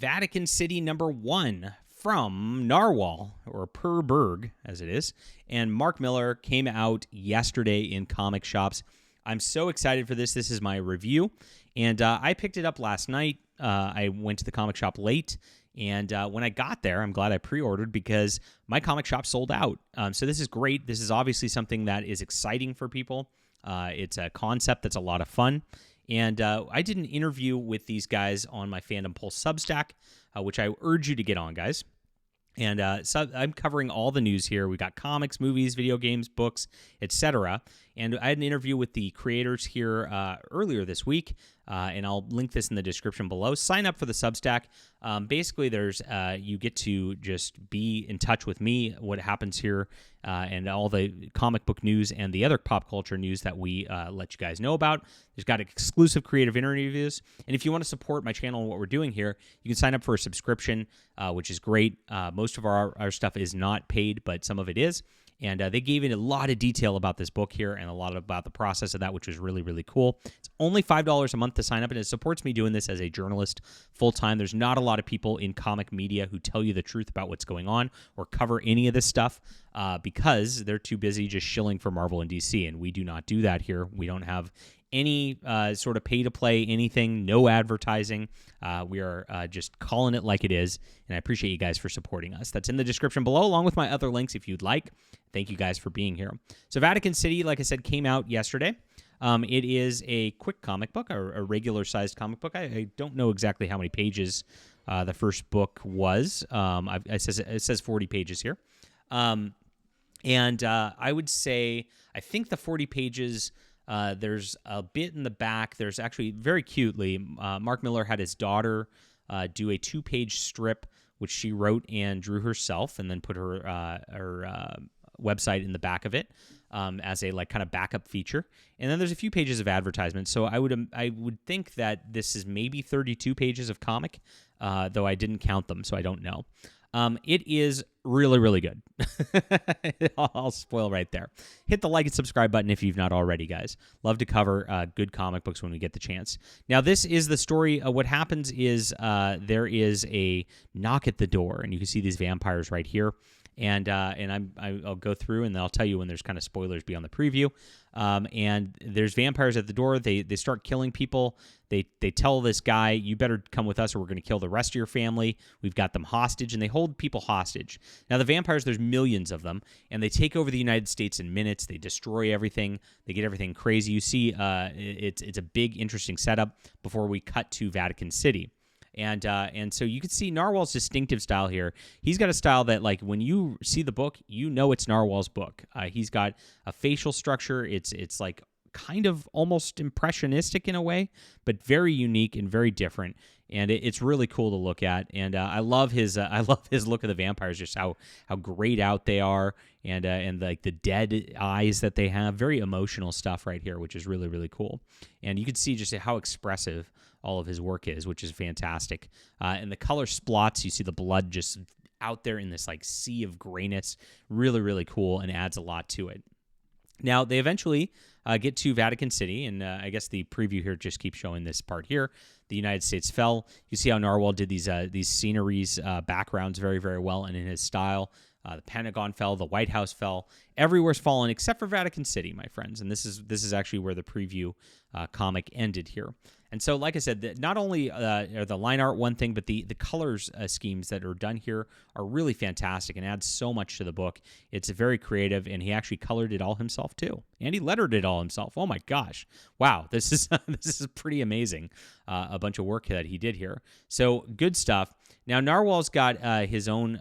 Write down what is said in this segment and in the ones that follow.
Vatican City #1 from Narwhal, or Per Berg, as it is. And Mark Millar came out yesterday in comic shops. I'm so excited for this. This is my review. And I picked it up last night. I went to the comic shop late. And when I got there, I'm glad I pre-ordered because my comic shop sold out. So this is great. This is obviously something that is exciting for people. It's a concept that's a lot of fun. And I did an interview with these guys on my Fandom Pulse Substack, which I urge you to get on, guys. And so I'm covering all the news here. We got comics, movies, video games, books, etc. And I had an interview with the creators here earlier this week, and I'll link this in the description below. Sign up for the Substack. Basically, there's you get to just be in touch with me, what happens here, and all the comic book news and the other pop culture news that we let you guys know about. There's got exclusive creative interviews. And if you want to support my channel and what we're doing here, you can sign up for a subscription, which is great. Most of our stuff is not paid, but some of it is. And they gave it a lot of detail about this book here and a lot about the process of that, which was really, really cool. It's only $5 a month to sign up, and it supports me doing this as a journalist full-time. There's not a lot of people in comic media who tell you the truth about what's going on or cover any of this stuff because they're too busy just shilling for Marvel and DC, and we do not do that here. We don't have any sort of pay-to-play anything, no advertising. We are just calling it like it is, and I appreciate you guys for supporting us. That's in the description below, along with my other links if you'd like. Thank you guys for being here. So Vatican City, like I said, came out yesterday. It is a quick comic book, or a regular-sized comic book. I don't know exactly how many pages the first book was. It says 40 pages here. And I would say, I think the 40 pages... there's a bit in the back. There's actually, very cutely, Mark Millar had his daughter do a 2-page strip, which she wrote and drew herself, and then put her website in the back of it as a kind of backup feature. And then there's a few pages of advertisement. So I would think that this is maybe 32 pages of comic, though I didn't count them, so I don't know. It is really, really good. I'll spoil right there. Hit the like and subscribe button if you've not already, guys. Love to cover good comic books when we get the chance. Now, this is the story. What happens is there is a knock at the door, and you can see these vampires right here. And I'll go through, and I'll tell you when there's kind of spoilers beyond the preview. And there's vampires at the door. They start killing people. They tell this guy, you better come with us or we're going to kill the rest of your family. We've got them hostage, and they hold people hostage. Now, the vampires, there's millions of them, and they take over the United States in minutes. They destroy everything. They get everything crazy. You see, it's a big, interesting setup before we cut to Vatican City. And so you can see Narwhal's distinctive style here. He's got a style that, when you see the book, you know it's Narwhal's book. He's got a facial structure. It's kind of almost impressionistic in a way, but very unique and very different. And it's really cool to look at. And I love his look of the vampires, just how grayed out they are, and the dead eyes that they have. Very emotional stuff right here, which is really, really cool. And you can see just how expressive all of his work is, which is fantastic. And the color splots, you see the blood just out there in this sea of grayness. Really, really cool, and adds a lot to it. Now, they eventually get to Vatican City, and I guess the preview here just keeps showing this part here. The United States fell. You see how Narwhal did these sceneries, backgrounds very, very well, and in his style. The Pentagon fell, the White House fell. Everywhere's fallen except for Vatican City, my friends. And this is actually where the preview comic ended here. And so, like I said, not only are the line art one thing, but the colors schemes that are done here are really fantastic and add so much to the book. It's very creative, and he actually colored it all himself too, and he lettered it all himself. Oh my gosh, wow, this is pretty amazing. A bunch of work that he did here. So good stuff. Now, Narwhal's got his own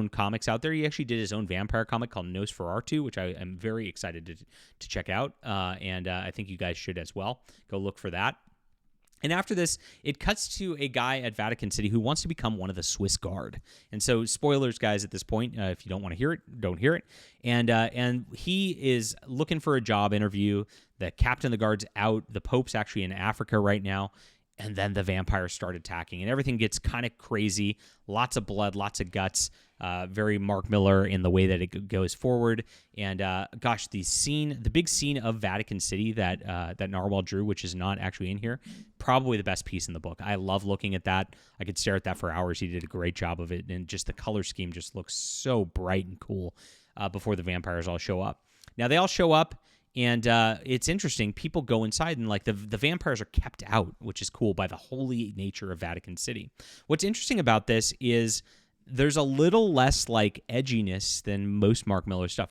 comics out there. He actually did his own vampire comic called Nosferatu, which I am very excited to check out, and I think you guys should as well. Go look for that. And after this, it cuts to a guy at Vatican City who wants to become one of the Swiss Guard. And so, spoilers, guys, at this point. If you don't want to hear it, don't hear it. And he is looking for a job interview. The captain of the guard's out. The Pope's actually in Africa right now. And then the vampires start attacking, and everything gets kind of crazy. Lots of blood, lots of guts. very Mark Millar in the way that it goes forward. And gosh, the big scene of Vatican City that Narwhal drew, which is not actually in here, probably the best piece in the book. I love looking at that. I could stare at that for hours. He did a great job of it, and just the color scheme just looks so bright and cool before the vampires all show up. Now they all show up. And it's interesting. People go inside, and like the vampires are kept out, which is cool, by the holy nature of Vatican City. What's interesting about this is there's a little less like edginess than most Mark Millar stuff.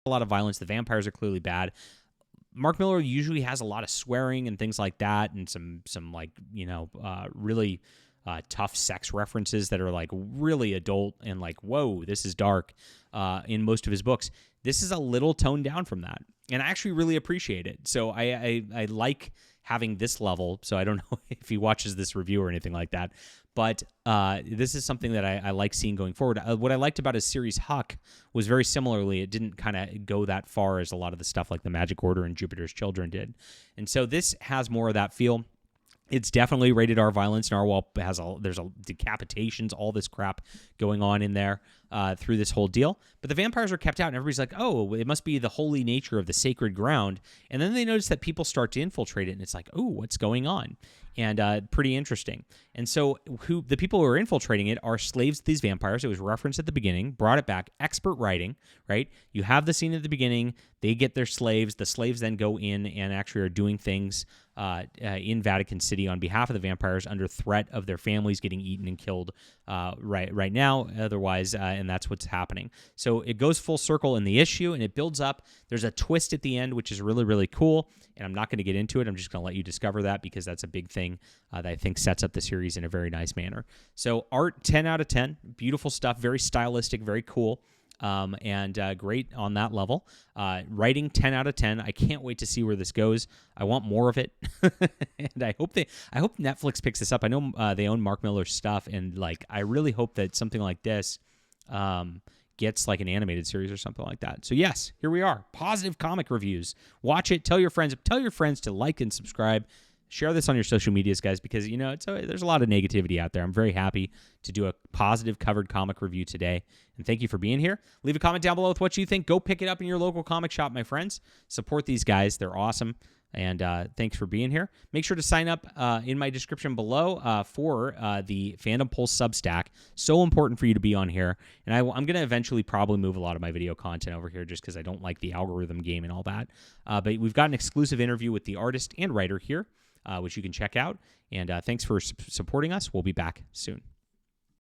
A lot of violence. The vampires are clearly bad. Mark Millar usually has a lot of swearing and things like that, and some like really tough sex references that are like really adult and like, whoa, this is dark. In most of his books, this is a little toned down from that. And I actually really appreciate it. So I like having this level. So I don't know if he watches this review or anything like that. But this is something that I like seeing going forward. What I liked about his series Huck was very similarly, it didn't kind of go that far as a lot of the stuff like the Magic Order and Jupiter's Children did. And so this has more of that feel. It's definitely rated R violence. Narwhal there's decapitations, all this crap going on in there through this whole deal. But the vampires are kept out, and everybody's like, oh, it must be the holy nature of the sacred ground. And then they notice that people start to infiltrate it, and it's like, oh, what's going on? And pretty interesting. And so the people who are infiltrating it are slaves to these vampires. It was referenced at the beginning, brought it back, expert writing, right? You have the scene at the beginning. They get their slaves. The slaves then go in and actually are doing things in Vatican City on behalf of the vampires under threat of their families getting eaten and killed right now, otherwise, and that's what's happening. So it goes full circle in the issue, and it builds up. There's a twist at the end, which is really, really cool, and I'm not going to get into it. I'm just going to let you discover that because that's a big thing that I think sets up the series in a very nice manner. So art, 10 out of 10. Beautiful stuff, very stylistic, very cool. And great on that level. Writing 10 out of 10. I can't wait to see where this goes. I want more of it, and I hope Netflix picks this up. I know they own Mark Millar's stuff, and like I really hope that something like this gets like an animated series or something like that. So yes, here we are. Positive comic reviews. Watch it. Tell your friends. Tell your friends to like and subscribe. Share this on your social medias, guys, because there's a lot of negativity out there. I'm very happy to do a positive covered comic review today, and thank you for being here. Leave a comment down below with what you think. Go pick it up in your local comic shop, my friends. Support these guys; they're awesome. And thanks for being here. Make sure to sign up in my description below for the Fandom Pulse Substack. So important for you to be on here. And I'm going to eventually probably move a lot of my video content over here just because I don't like the algorithm game and all that. But we've got an exclusive interview with the artist and writer here, which you can check out. And thanks for supporting us. We'll be back soon.